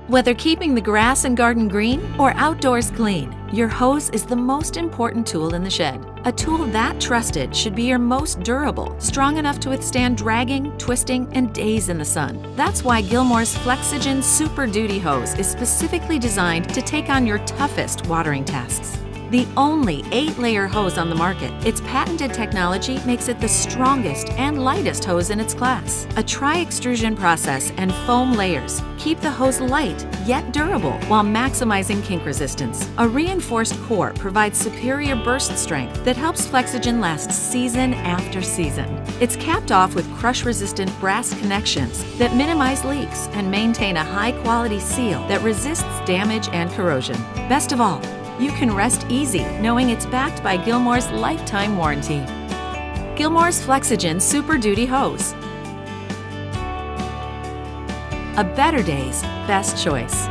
Whether keeping the grass and garden green or outdoors clean, your hose is the most important tool in the shed. A tool that trusted should be your most durable, strong enough to withstand dragging, twisting, and days in the sun. That's why Gilmour's Flexogen Super Duty hose is specifically designed to take on your toughest watering tasks. The only 8-layer hose on the market, its patented technology makes it the strongest and lightest hose in its class. A tri-extrusion process and foam layers keep the hose light yet durable while maximizing kink resistance. A reinforced core provides superior burst strength that helps Flexogen last season after season. It's capped off with crush-resistant brass connections that minimize leaks and maintain a high-quality seal that resists damage and corrosion. Best of all, you can rest easy knowing it's backed by Gilmour's lifetime warranty. Gilmour's Flexogen Super Duty hose. A better day's best choice.